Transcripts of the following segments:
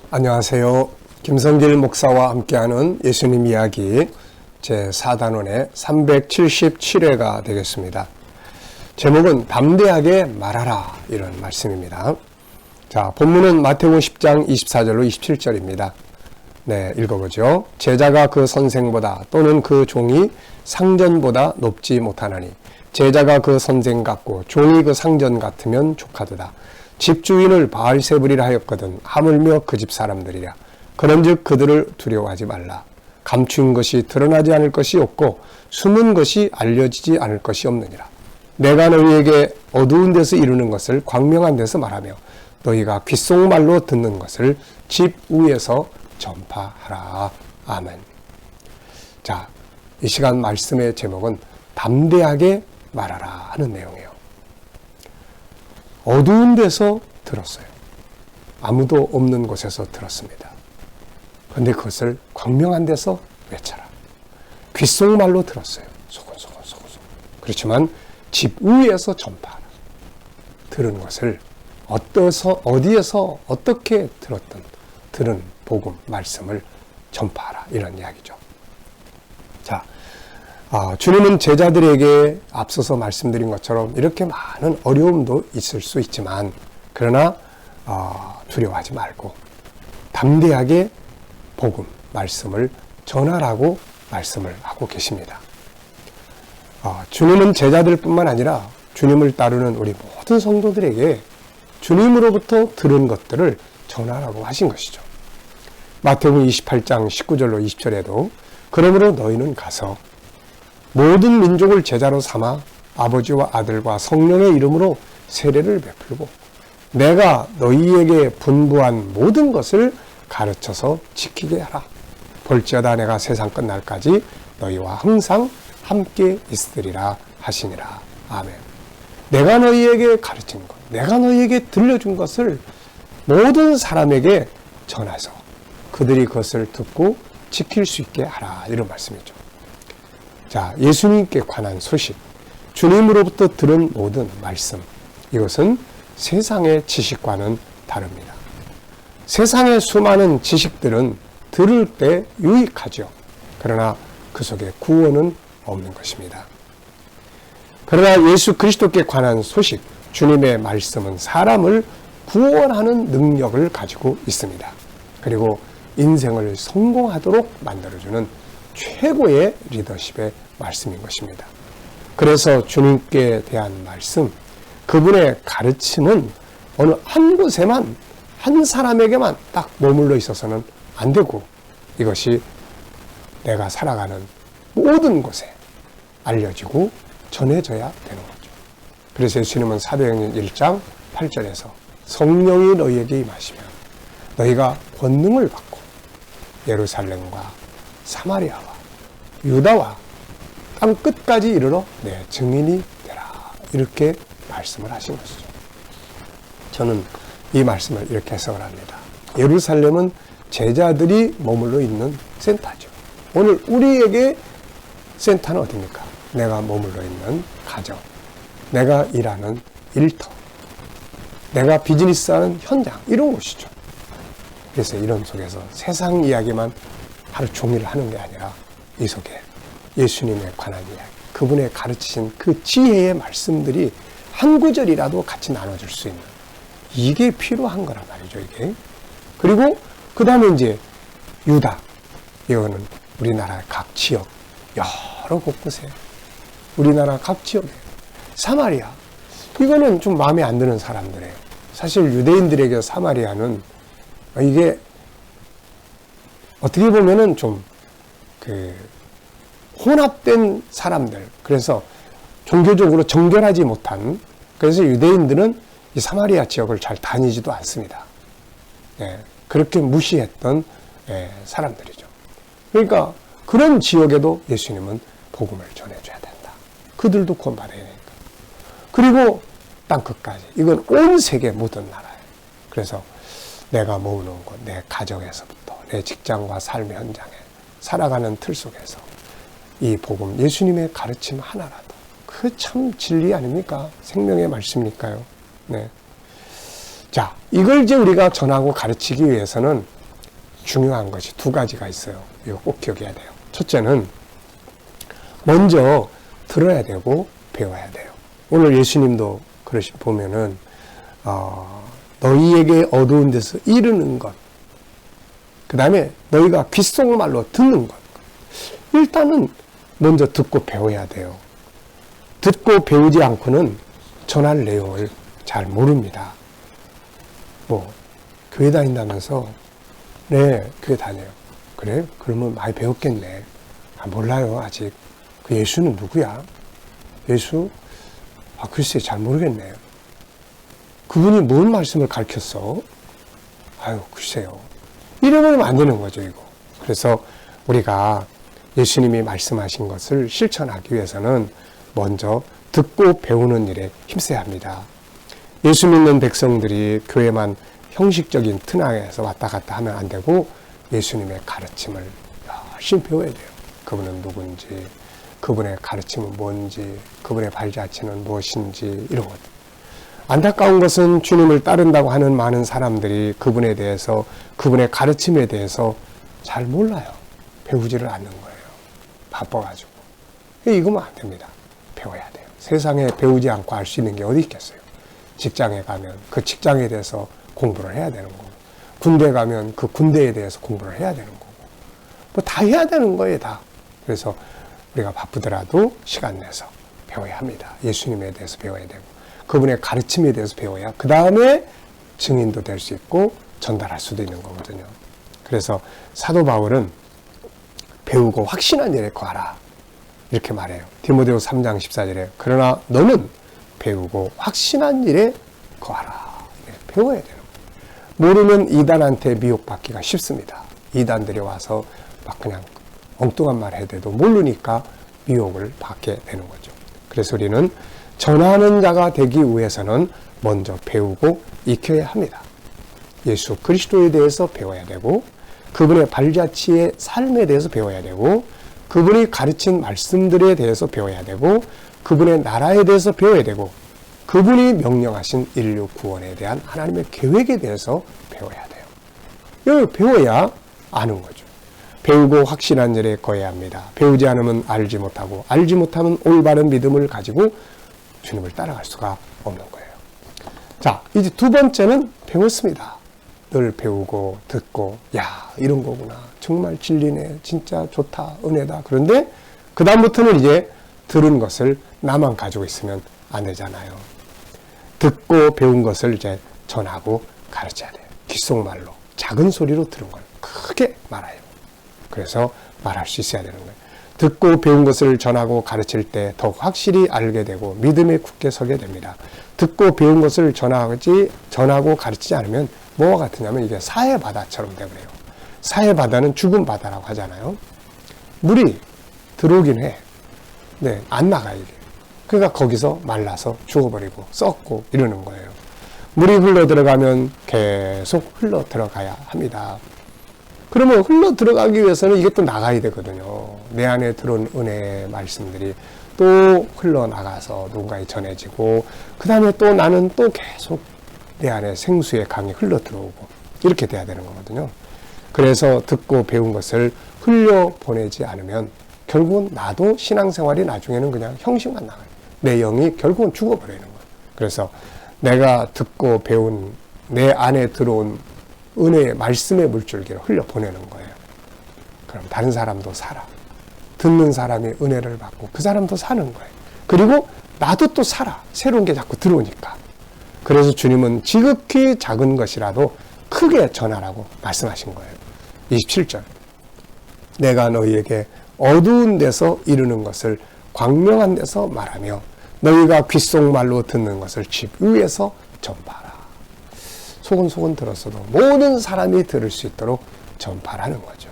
안녕하세요. 김성길 목사와 함께하는 예수님 이야기 제4단원의 377회가 되겠습니다. 제목은 담대하게 말하라, 이런 말씀입니다. 자, 본문은 마태복음 10장 24절로 27절입니다. 네, 읽어보죠. 제자가 그 선생보다 또는 그 종이 상전보다 높지 못하나니 제자가 그 선생 같고 종이 그 상전 같으면 족하도다. 집주인을 바알세불이라 하였거든 하물며 그 집 사람들이라. 그런즉 그들을 두려워하지 말라. 감추인 것이 드러나지 않을 것이 없고 숨은 것이 알려지지 않을 것이 없느니라. 내가 너희에게 어두운 데서 이루는 것을 광명한 데서 말하며 너희가 귓속말로 듣는 것을 집 위에서 전파하라. 아멘. 자, 이 시간 말씀의 제목은 담대하게 말하라 하는 내용이에요. 어두운 데서 들었어요. 아무도 없는 곳에서 들었습니다. 그런데 그것을 광명한 데서 외쳐라. 귓속말로 들었어요. 소곤소곤. 그렇지만 집 위에서 전파하라. 들은 것을 어디에서 어떻게 들은 복음, 말씀을 전파하라. 이런 이야기죠. 자, 주님은 제자들에게 앞서서 말씀드린 것처럼 이렇게 많은 어려움도 있을 수 있지만 그러나 두려워하지 말고 담대하게 복음, 말씀을 전하라고 말씀을 하고 계십니다. 주님은 제자들뿐만 아니라 주님을 따르는 우리 모든 성도들에게 주님으로부터 들은 것들을 전하라고 하신 것이죠. 마태복음 28장 19절로 20절에도 그러므로 너희는 가서 모든 민족을 제자로 삼아 아버지와 아들과 성령의 이름으로 세례를 베풀고 내가 너희에게 분부한 모든 것을 가르쳐서 지키게 하라. 볼지어다 내가 세상 끝날까지 너희와 항상 함께 있으리라 하시니라. 아멘. 내가 너희에게 가르친 것, 내가 너희에게 들려준 것을 모든 사람에게 전해서 그들이 그것을 듣고 지킬 수 있게 하라. 이런 말씀이죠. 자, 예수님께 관한 소식, 주님으로부터 들은 모든 말씀, 이것은 세상의 지식과는 다릅니다. 세상의 수많은 지식들은 들을 때 유익하죠. 그러나 그 속에 구원은 없는 것입니다. 그러나 예수 그리스도께 관한 소식, 주님의 말씀은 사람을 구원하는 능력을 가지고 있습니다. 그리고 인생을 성공하도록 만들어주는 최고의 리더십의 말씀인 것입니다. 그래서 주님께 대한 말씀, 그분의 가르침은 어느 한 곳에만, 한 사람에게만 딱 머물러 있어서는 안 되고 이것이 내가 살아가는 모든 곳에 알려지고 전해져야 되는 거죠. 그래서 예수님은 사도행전 1장 8절에서 성령이 너희에게 임하시면 너희가 권능을 받고 예루살렘과 사마리아와 유다와 땅 끝까지 이르러 내 증인이 되라. 이렇게 말씀을 하신 것이죠. 저는 이 말씀을 이렇게 해석을 합니다. 예루살렘은 제자들이 머물러 있는 센터죠. 오늘 우리에게 센터는 어디입니까? 내가 머물러 있는 가정, 내가 일하는 일터, 내가 비즈니스하는 현장, 이런 곳이죠. 그래서 이런 속에서 세상 이야기만 하루 종일 하는 게 아니라 이 속에 예수님에 관한 이야기, 그분의 가르치신 그 지혜의 말씀들이 한 구절이라도 같이 나눠줄 수 있는, 이게 필요한 거란 말이죠, 이게. 그리고 그 다음에 이제 유다, 이거는 우리나라의 각 지역, 여러 곳곳에 우리나라 각 지역에, 사마리아, 이거는 좀 마음에 안 드는 사람들이에요. 사실 유대인들에게 사마리아는 이게 어떻게 보면은 좀 혼합된 사람들, 그래서 종교적으로 정결하지 못한, 그래서 유대인들은 이 사마리아 지역을 잘 다니지도 않습니다. 예, 그렇게 무시했던 사람들이죠. 그러니까 그런 지역에도 예수님은 복음을 전해줘야 된다. 그들도 구원받아야 되니까. 그리고 땅끝까지, 이건 온 세계 모든 나라예요. 그래서 내가 모으는 곳, 내 가정에서부터 내 직장과 삶의 현장에 살아가는 틀 속에서 이 복음, 예수님의 가르침 하나라도, 그 참 진리 아닙니까? 생명의 말씀이니까요. 네. 자, 이걸 이제 우리가 전하고 가르치기 위해서는 중요한 것이 두 가지가 있어요. 이거 꼭 기억해야 돼요. 첫째는 먼저 들어야 되고 배워야 돼요. 오늘 예수님도 보면은 너희에게 어두운 데서 이르는 것, 그 다음에 너희가 귓속말로 듣는 것. 일단은 먼저 듣고 배워야 돼요. 듣고 배우지 않고는 전할 내용을 잘 모릅니다. 교회 다닌다면서 네, 교회 다녀요. 그래? 그러면 많이 배웠겠네. 몰라요, 아직. 그 예수는 누구야? 예수? 글쎄, 잘 모르겠네요. 그분이 뭔 말씀을 가르쳤어? 글쎄요. 이러면 안 되는 거죠, 이거. 그래서 우리가 예수님이 말씀하신 것을 실천하기 위해서는 먼저 듣고 배우는 일에 힘써야 합니다. 예수 믿는 백성들이 교회만 형식적인 틀에서 왔다 갔다 하면 안 되고 예수님의 가르침을 열심히 배워야 돼요. 그분은 누군지, 그분의 가르침은 뭔지, 그분의 발자취는 무엇인지 이런 것. 안타까운 것은 주님을 따른다고 하는 많은 사람들이 그분에 대해서, 그분의 가르침에 대해서 잘 몰라요. 배우지를 않는 거예요. 바빠가지고. 이거면 안 됩니다. 배워야 돼요. 세상에 배우지 않고 알 수 있는 게 어디 있겠어요. 직장에 가면 그 직장에 대해서 공부를 해야 되는 거고, 군대 가면 그 군대에 대해서 공부를 해야 되는 거고, 다 해야 되는 거예요, 다. 그래서 우리가 바쁘더라도 시간 내서 배워야 합니다. 예수님에 대해서 배워야 되고, 그분의 가르침에 대해서 배워야 그 다음에 증인도 될 수 있고 전달할 수도 있는 거거든요. 그래서 사도 바울은 배우고 확신한 일에 거하라 이렇게 말해요. 디모데후서 3장 14절에 그러나 너는 배우고 확신한 일에 거하라. 배워야 돼요. 모르면 이단한테 미혹받기가 쉽습니다. 이단들이 와서 막 그냥 엉뚱한 말 해도 모르니까 미혹을 받게 되는 거죠. 그래서 우리는 전하는 자가 되기 위해서는 먼저 배우고 익혀야 합니다. 예수 그리스도에 대해서 배워야 되고, 그분의 발자취의 삶에 대해서 배워야 되고, 그분이 가르친 말씀들에 대해서 배워야 되고, 그분의 나라에 대해서 배워야 되고, 그분이 명령하신 인류 구원에 대한 하나님의 계획에 대해서 배워야 돼요. 이걸 배워야 아는 거죠. 배우고 확신한 일에 거해야 합니다. 배우지 않으면 알지 못하고, 알지 못하면 올바른 믿음을 가지고 주님을 따라갈 수가 없는 거예요. 자, 이제 두 번째는 배웠습니다. 늘 배우고 듣고, 야, 이런 거구나. 정말 진리네. 진짜 좋다. 은혜다. 그런데 그 다음부터는 이제 들은 것을 나만 가지고 있으면 안 되잖아요. 듣고 배운 것을 이제 전하고 가르쳐야 돼요. 귓속말로 작은 소리로 들은 걸 크게 말해요. 그래서 말할 수 있어야 되는 거예요. 듣고 배운 것을 전하고 가르칠 때 더욱 확실히 알게 되고 믿음에 굳게 서게 됩니다. 듣고 배운 것을 전하고 가르치지 않으면 뭐와 같으냐면 이게 사해바다처럼 되버려요. 사해바다는 죽은 바다라고 하잖아요. 물이 들어오긴 해. 네, 안 나가 이게. 그러니까 거기서 말라서 죽어버리고 썩고 이러는 거예요. 물이 흘러 들어가면 계속 흘러 들어가야 합니다. 그러면 흘러 들어가기 위해서는 이게 또 나가야 되거든요. 내 안에 들어온 은혜의 말씀들이 또 흘러나가서 누군가에 전해지고, 그 다음에 또 나는 또 계속 내 안에 생수의 강이 흘러 들어오고 이렇게 돼야 되는 거거든요. 그래서 듣고 배운 것을 흘려보내지 않으면 결국은 나도 신앙생활이 나중에는 그냥 형식만 나가요. 내 영이 결국은 죽어버리는 거예요. 그래서 내가 듣고 배운 내 안에 들어온 은혜의 말씀의 물줄기를 흘려보내는 거예요. 그럼 다른 사람도 살아. 듣는 사람이 은혜를 받고 그 사람도 사는 거예요. 그리고 나도 또 살아. 새로운 게 자꾸 들어오니까. 그래서 주님은 지극히 작은 것이라도 크게 전하라고 말씀하신 거예요. 27절. 내가 너희에게 어두운 데서 이르는 것을 광명한 데서 말하며 너희가 귓속말로 듣는 것을 집 위에서 전파하라. 소곤소곤 들었어도 모든 사람이 들을 수 있도록 전파라는 거죠.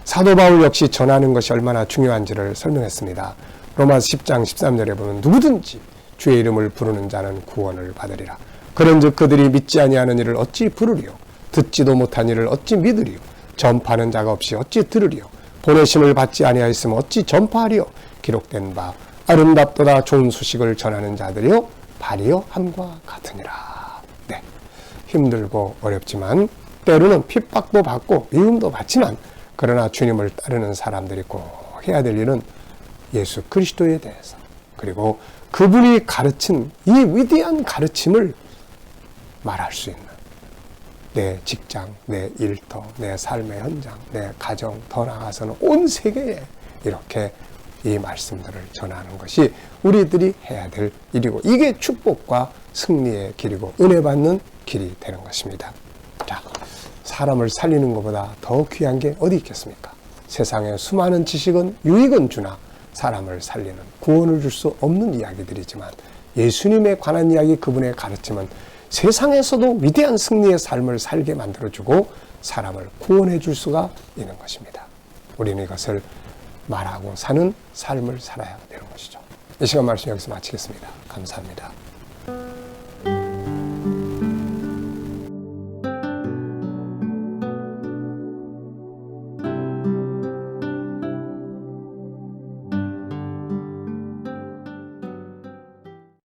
사도 바울 역시 전하는 것이 얼마나 중요한지를 설명했습니다. 로마서 10장 13절에 보면 누구든지 주의 이름을 부르는 자는 구원을 받으리라. 그런즉 그들이 믿지 아니하는 이를 어찌 부르리요? 듣지도 못한 이를 어찌 믿으리요? 전파하는 자가 없이 어찌 들으리요? 보내심을 받지 아니하였으면 어찌 전파하리요? 기록된 바 아름답도다 좋은 소식을 전하는 자들이요 발이요 함과 같으니라. 네, 힘들고 어렵지만 때로는 핍박도 받고 미움도 받지만 그러나 주님을 따르는 사람들이 꼭 해야 될 일은 예수 그리스도에 대해서 그리고 그분이 가르친 이 위대한 가르침을 말할 수 있는 내 직장, 내 일터, 내 삶의 현장, 내 가정, 더 나아가서는 온 세계에 이렇게 이 말씀들을 전하는 것이 우리들이 해야 될 일이고 이게 축복과 승리의 길이고 은혜 받는 길이 되는 것입니다. 자, 사람을 살리는 것보다 더 귀한 게 어디 있겠습니까? 세상에 수많은 지식은 유익은 주나 사람을 살리는 구원을 줄 수 없는 이야기들이지만 예수님에 관한 이야기 그분의 가르침은 세상에서도 위대한 승리의 삶을 살게 만들어주고 사람을 구원해 줄 수가 있는 것입니다. 우리는 이것을 말하고 사는 삶을 살아야 되는 것이죠. 이 시간 말씀 여기서 마치겠습니다. 감사합니다.